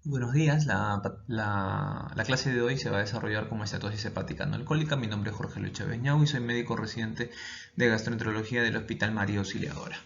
Buenos días, la clase de hoy se va a desarrollar como estatosis hepática no alcohólica. Mi nombre es Jorge Luis Chávez Ñau y soy médico residente de gastroenterología del Hospital María Auxiliadora.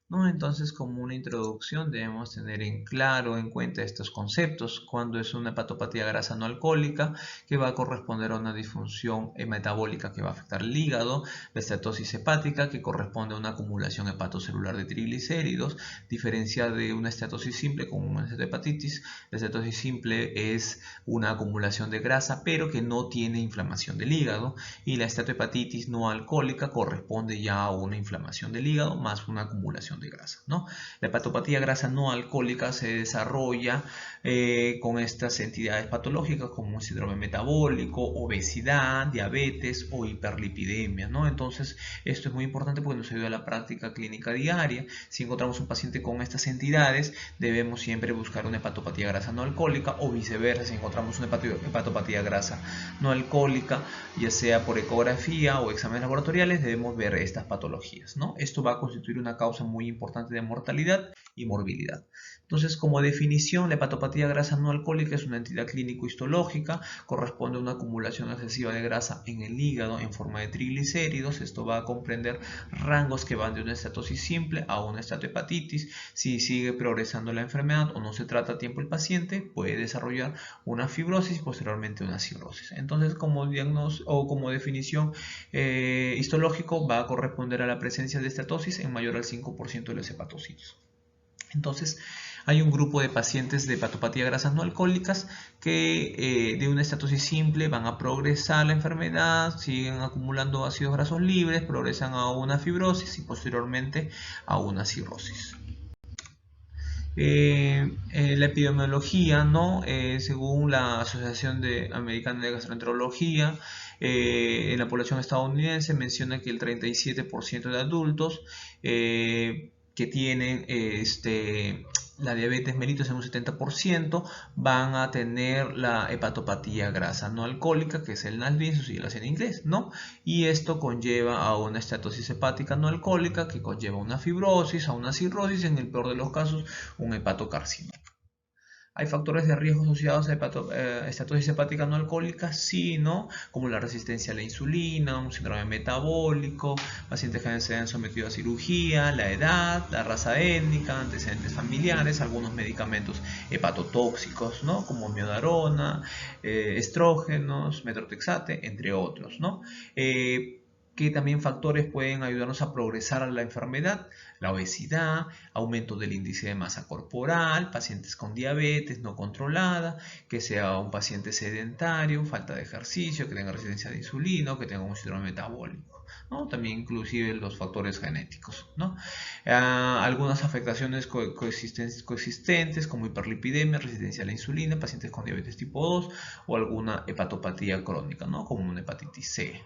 ¿No? Entonces, como una introducción, debemos tener en claro, en cuenta estos conceptos. Cuando es una hepatopatía grasa no alcohólica, que va a corresponder a una disfunción metabólica que va a afectar el hígado, la estatosis hepática, que corresponde a una acumulación hepatocelular de triglicéridos, diferencia de una estatosis simple con una hepatitis. La estatosis simple es una acumulación de grasa, pero que no tiene inflamación del hígado, y la estatohepatitis no alcohólica corresponde ya a una inflamación del hígado más una acumulación de grasa, ¿no? La hepatopatía grasa no alcohólica se desarrolla con estas entidades patológicas como un síndrome metabólico, obesidad, diabetes o hiperlipidemia, ¿no? Entonces, esto es muy importante porque nos ayuda a la práctica clínica diaria. Si encontramos un paciente con estas entidades, debemos siempre buscar una hepatopatía grasa no alcohólica, o viceversa, si encontramos una hepatopatía grasa no alcohólica, ya sea por ecografía o exámenes laboratoriales, debemos ver estas patologías, ¿no? Esto va a constituir una causa muy importante de mortalidad y morbilidad. Entonces, como definición, la hepatopatía grasa no alcohólica es una entidad clínico-histológica, corresponde a una acumulación excesiva de grasa en el hígado en forma de triglicéridos. Esto va a comprender rangos que van de una estatosis simple a una estatohepatitis. Si sigue progresando la enfermedad o no se trata a tiempo el paciente, puede desarrollar una fibrosis y posteriormente una cirrosis. Entonces, como diagnóstico o como definición histológico, va a corresponder a la presencia de estatosis en mayor al 5% de los hepatocitos. Entonces, hay un grupo de pacientes de hepatopatía grasas no alcohólicas que de una estatosis simple van a progresar la enfermedad, siguen acumulando ácidos grasos libres, progresan a una fibrosis y posteriormente a una cirrosis. La epidemiología, ¿no? Según la Asociación Americana de Gastroenterología, en la población estadounidense menciona que el 37% de adultos que tienen la diabetes mellitus en un 70% van a tener la hepatopatía grasa no alcohólica, que es el NASH, sus siglas en inglés, ¿no? Y esto conlleva a una estatosis hepática no alcohólica, que conlleva a una fibrosis, a una cirrosis, en el peor de los casos un hepatocarcinoma. ¿Hay factores de riesgo asociados a estatosis hepática no alcohólica? Sí, ¿no? Como la resistencia a la insulina, un síndrome metabólico, pacientes que se han sometido a cirugía, la edad, la raza étnica, antecedentes familiares, algunos medicamentos hepatotóxicos, ¿no? Como miodarona, estrógenos, metrotexate, entre otros, ¿no? Que también factores pueden ayudarnos a progresar a la enfermedad: la obesidad, aumento del índice de masa corporal, pacientes con diabetes no controlada, que sea un paciente sedentario, falta de ejercicio, que tenga resistencia de insulina o que tenga un síndrome metabólico, ¿no? También inclusive los factores genéticos, ¿no? Algunas afectaciones coexistentes como hiperlipidemia, resistencia a la insulina, pacientes con diabetes tipo 2 o alguna hepatopatía crónica, ¿no? Como una hepatitis C.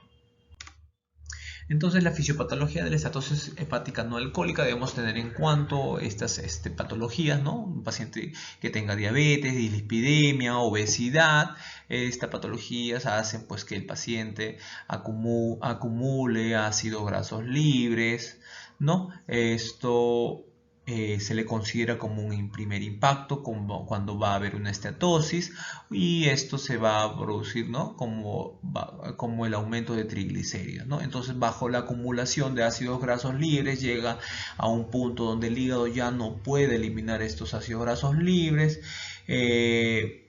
Entonces, la fisiopatología de la estatosis hepática no alcohólica debemos tener en cuanto estas patologías, ¿no? Un paciente que tenga diabetes, dislipidemia, obesidad, estas patologías hacen pues que el paciente acumule ácidos grasos libres, ¿no? Esto se le considera como un primer impacto cuando va a haber una estatosis, y esto se va a producir, ¿no? como el aumento de triglicéridos, ¿no? Entonces, bajo la acumulación de ácidos grasos libres, llega a un punto donde el hígado ya no puede eliminar estos ácidos grasos libres.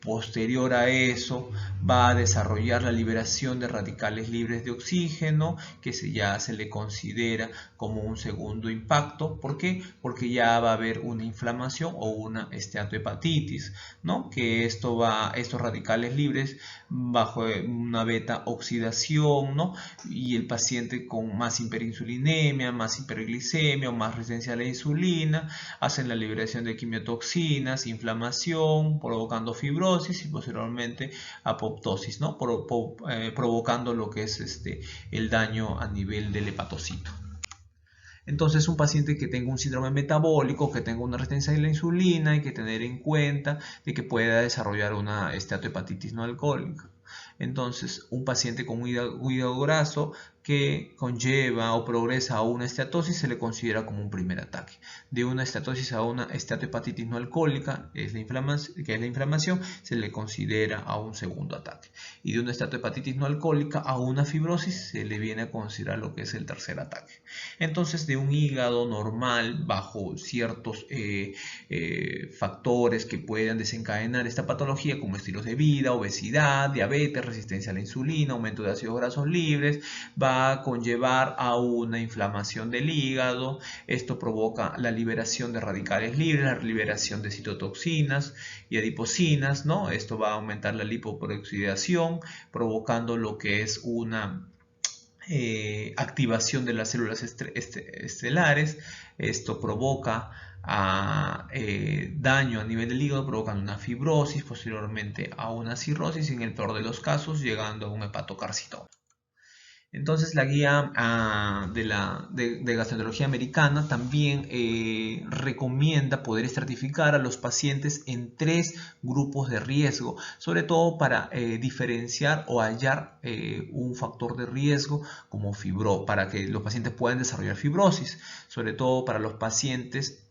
Posterior a eso, va a desarrollar la liberación de radicales libres de oxígeno, que ya se le considera como un segundo impacto. ¿Por qué? Porque ya va a haber una inflamación o una esteatohepatitis, ¿no? Que estos radicales libres bajo una beta oxidación, ¿no? Y el paciente con más hiperinsulinemia, más hiperglicemia o más resistencia a la insulina hacen la liberación de quimiotoxinas, inflamación, provocando fibrosis y posteriormente apoptosis, ¿no? Provocando lo que es el daño a nivel del hepatocito. Entonces, un paciente que tenga un síndrome metabólico, que tenga una resistencia a la insulina, hay que tener en cuenta de que pueda desarrollar una esteatohepatitis no alcohólica. Entonces, un paciente con hígado graso que conlleva o progresa a una esteatosis se le considera como un primer ataque. De una esteatosis a una esteatohepatitis no alcohólica, que es la inflamación, se le considera a un segundo ataque. Y de una esteatohepatitis no alcohólica a una fibrosis se le viene a considerar lo que es el tercer ataque. Entonces, de un hígado normal, bajo ciertos factores que puedan desencadenar esta patología, como estilos de vida, obesidad, diabetes, resistencia a la insulina, aumento de ácidos grasos libres, va a conllevar a una inflamación del hígado. Esto provoca la liberación de radicales libres, la liberación de citotoxinas y adipocinas, ¿no? Esto va a aumentar la lipoperoxidación, provocando lo que es una activación de las células estelares. Esto provoca daño a nivel del hígado, provocando una fibrosis, posteriormente a una cirrosis y en el peor de los casos llegando a un hepatocarcinoma. Entonces la guía de gastroenterología americana también recomienda poder estratificar a los pacientes en 3 grupos de riesgo, sobre todo para diferenciar o hallar un factor de riesgo como para que los pacientes puedan desarrollar fibrosis, sobre todo para los pacientes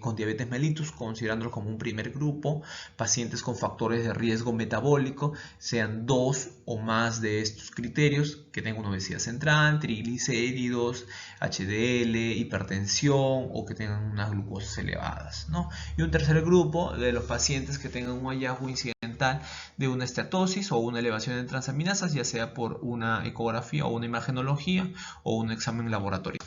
con diabetes mellitus, considerándolo como un primer grupo, pacientes con factores de riesgo metabólico, sean 2 o más de estos criterios, que tengan una obesidad central, triglicéridos, HDL, hipertensión o que tengan unas glucosas elevadas, ¿no? Y un tercer grupo de los pacientes que tengan un hallazgo incidental de una esteatosis o una elevación en transaminasas, ya sea por una ecografía o una imagenología o un examen laboratorio.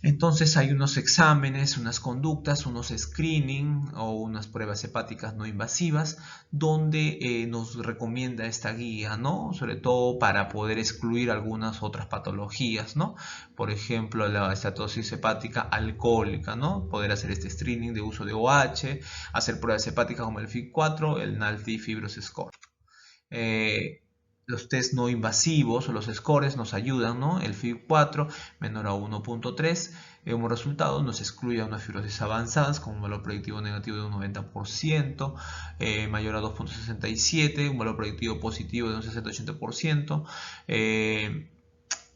Entonces hay unos exámenes, unas conductas, unos screening o unas pruebas hepáticas no invasivas donde nos recomienda esta guía, ¿no? Sobre todo para poder excluir algunas otras patologías, ¿no? Por ejemplo, la estatosis hepática alcohólica, ¿no? Poder hacer este screening de uso de OH, hacer pruebas hepáticas como el FIB4, el NALT Fibros Score. Los test no invasivos o los scores nos ayudan, ¿no? El FIB4 menor a 1.3 como resultado nos excluye a unas fibrosis avanzadas con un valor predictivo negativo de un 90%, mayor a 2.67, un valor predictivo positivo de un 60-80%.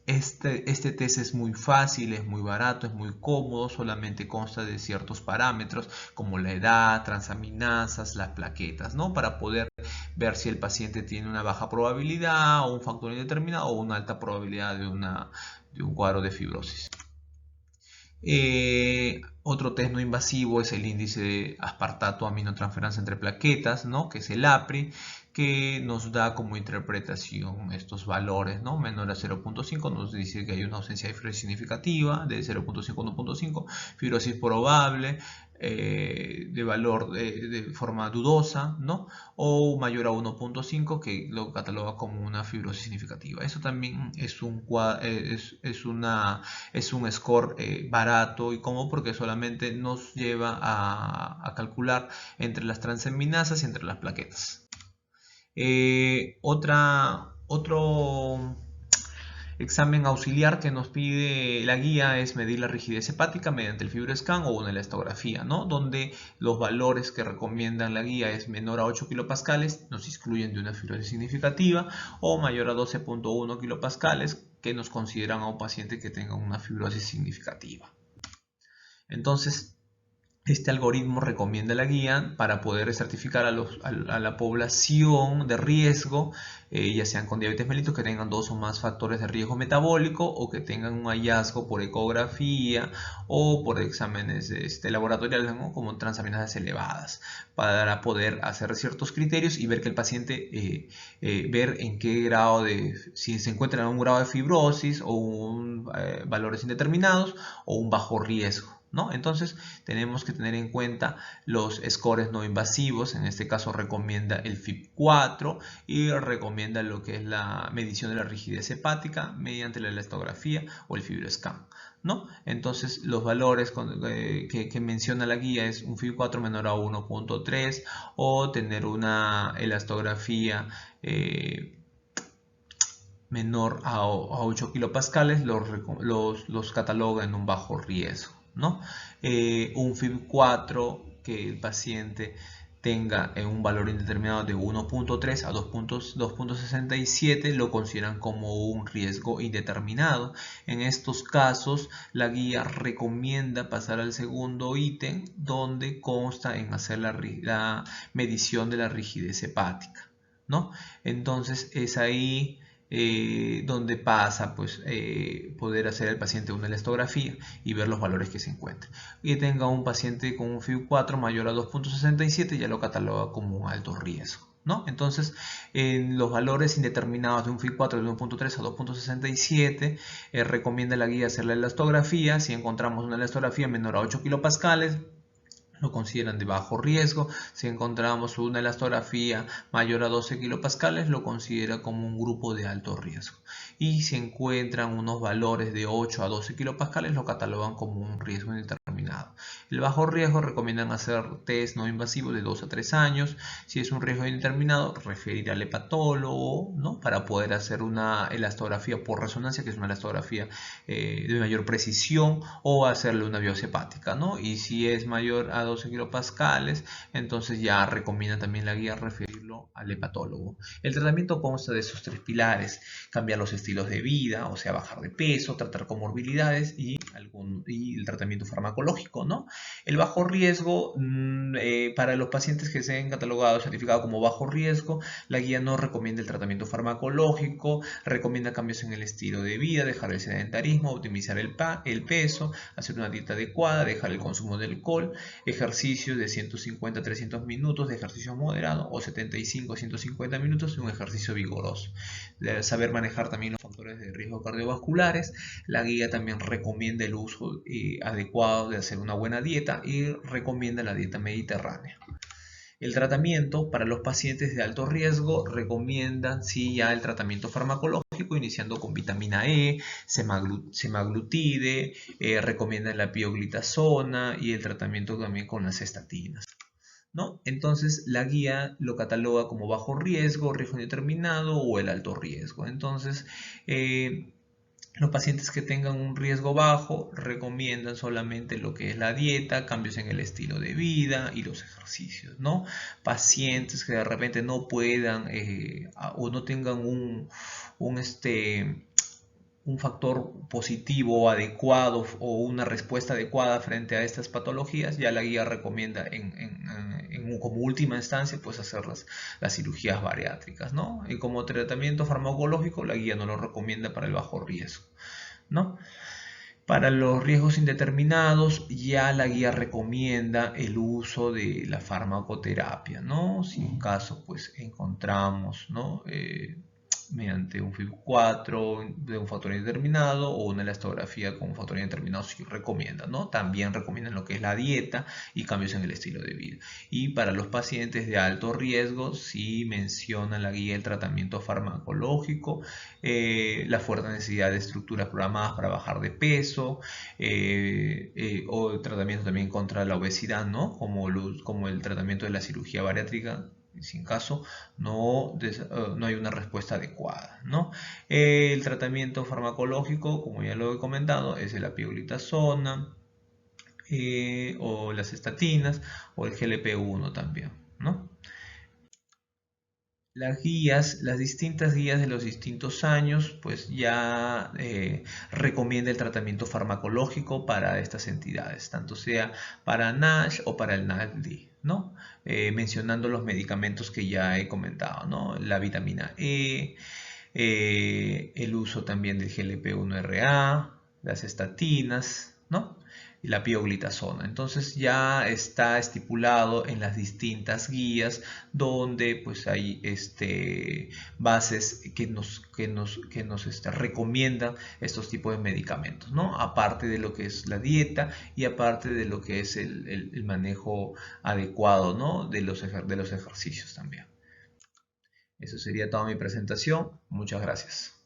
Este test es muy fácil, es muy barato, es muy cómodo, solamente consta de ciertos parámetros como la edad, transaminasas, las plaquetas, ¿no? Para poder ver si el paciente tiene una baja probabilidad o un factor indeterminado o una alta probabilidad de un cuadro de fibrosis. Otro test no invasivo es el índice de aspartato aminotransferasa entre plaquetas, ¿no? Que es el APRI, que nos da como interpretación estos valores, ¿no? Menor a 0.5 nos dice que hay una ausencia de fibrosis significativa, de 0.5 a 1.5, fibrosis probable, de valor de forma dudosa, ¿no? O mayor a 1.5 que lo cataloga como una fibrosis significativa. Eso también es un score barato y cómodo porque solamente nos lleva a calcular entre las transaminasas y entre las plaquetas. Otro examen auxiliar que nos pide la guía es medir la rigidez hepática mediante el FibroScan o una elastografía, ¿no? Donde los valores que recomiendan la guía es menor a 8 kilopascales, nos excluyen de una fibrosis significativa, o mayor a 12.1 kilopascales, que nos consideran a un paciente que tenga una fibrosis significativa. Entonces, este algoritmo recomienda la guía para poder certificar a la población de riesgo, ya sean con diabetes mellitus, que tengan 2 o más factores de riesgo metabólico o que tengan un hallazgo por ecografía o por exámenes laboratoriales, ¿no? Como transaminasas elevadas, para poder hacer ciertos criterios y ver que el paciente, ver en qué grado si se encuentra en un grado de fibrosis o valores indeterminados o un bajo riesgo, ¿no? Entonces tenemos que tener en cuenta los scores no invasivos. En este caso recomienda el FIB4 y recomienda lo que es la medición de la rigidez hepática mediante la elastografía o el FibroScan, ¿no? Entonces los valores que menciona la guía es un FIB4 menor a 1.3 o tener una elastografía menor a 8 kilopascales, los cataloga en un bajo riesgo, ¿no? Un FIB4 que el paciente tenga un valor indeterminado de 1.3 a 2.67, lo consideran como un riesgo indeterminado. En estos casos, la guía recomienda pasar al segundo ítem, donde consta en hacer la medición de la rigidez hepática, ¿no? Entonces es ahí donde pasa pues poder hacer al paciente una elastografía y ver los valores que se encuentran. Y tenga un paciente con un FIB4 mayor a 2.67, ya lo cataloga como un alto riesgo, ¿no? Entonces, en los valores indeterminados de un FIB4 de 1.3 a 2.67, recomienda la guía hacer la elastografía. Si encontramos una elastografía menor a 8 kilopascales, lo consideran de bajo riesgo. Si encontramos una elastografía mayor a 12 kilopascales, lo considera como un grupo de alto riesgo. Y si encuentran unos valores de 8 a 12 kilopascales, lo catalogan como un riesgo indeterminado. El bajo riesgo recomiendan hacer test no invasivos de 2 a 3 años. Si es un riesgo indeterminado, referir al hepatólogo, ¿no? Para poder hacer una elastografía por resonancia, que es una elastografía de mayor precisión, o hacerle una biopsia hepática, ¿no? Y si es mayor a 12 kilopascales, entonces ya recomienda también la guía referirlo al hepatólogo. El tratamiento consta de esos tres pilares: cambiar los estilos de vida, o sea, bajar de peso, tratar comorbilidades y el tratamiento farmacológico, ¿no? El bajo riesgo, para los pacientes que sean catalogados, certificados como bajo riesgo, la guía no recomienda el tratamiento farmacológico, recomienda cambios en el estilo de vida, dejar el sedentarismo, optimizar el peso, hacer una dieta adecuada, dejar el consumo de alcohol, ejercicios de 150 a 300 minutos de ejercicio moderado o 75 a 150 minutos de un ejercicio vigoroso. Debe saber manejar también los factores de riesgo cardiovasculares. La guía también recomienda el uso adecuado de hacer una buena dieta y recomienda la dieta mediterránea. El tratamiento para los pacientes de alto riesgo recomiendan sí ya el tratamiento farmacológico, iniciando con vitamina E, semaglutide, recomiendan la pioglitazona y el tratamiento también con las estatinas, ¿no? Entonces la guía lo cataloga como bajo riesgo, riesgo indeterminado o el alto riesgo. Entonces, los pacientes que tengan un riesgo bajo recomiendan solamente lo que es la dieta, cambios en el estilo de vida y los ejercicios, ¿no? Pacientes que de repente no puedan o no tengan un factor positivo adecuado o una respuesta adecuada frente a estas patologías, ya la guía recomienda como última instancia pues hacer las cirugías bariátricas, ¿no? Y como tratamiento farmacológico la guía no lo recomienda para el bajo riesgo, ¿no? Para los riesgos indeterminados ya la guía recomienda el uso de la farmacoterapia, ¿no? Si en caso pues encontramos, ¿no? Mediante un FIB4 de un factor indeterminado o una elastografía con un factor indeterminado, sí recomiendan, ¿no? También recomiendan lo que es la dieta y cambios en el estilo de vida. Y para los pacientes de alto riesgo, sí menciona la guía el tratamiento farmacológico, la fuerte necesidad de estructuras programadas para bajar de peso, o el tratamiento también contra la obesidad, ¿no? Como el tratamiento de la cirugía bariátrica, sin caso no hay una respuesta adecuada, ¿no? El tratamiento farmacológico, como ya lo he comentado, es la pioglitazona, o las estatinas o el GLP-1 también, ¿no? Las distintas guías de los distintos años, pues ya recomienda el tratamiento farmacológico para estas entidades, tanto sea para NASH o para el NASH-D, ¿no? Mencionando los medicamentos que ya he comentado, ¿no? La vitamina E, el uso también del GLP-1RA, las estatinas, ¿no? Y la pioglitazona. Entonces ya está estipulado en las distintas guías donde pues hay bases que nos recomiendan estos tipos de medicamentos, ¿no? Aparte de lo que es la dieta y aparte de lo que es el manejo adecuado, ¿no? de los ejercicios también. Eso sería toda mi presentación. Muchas gracias.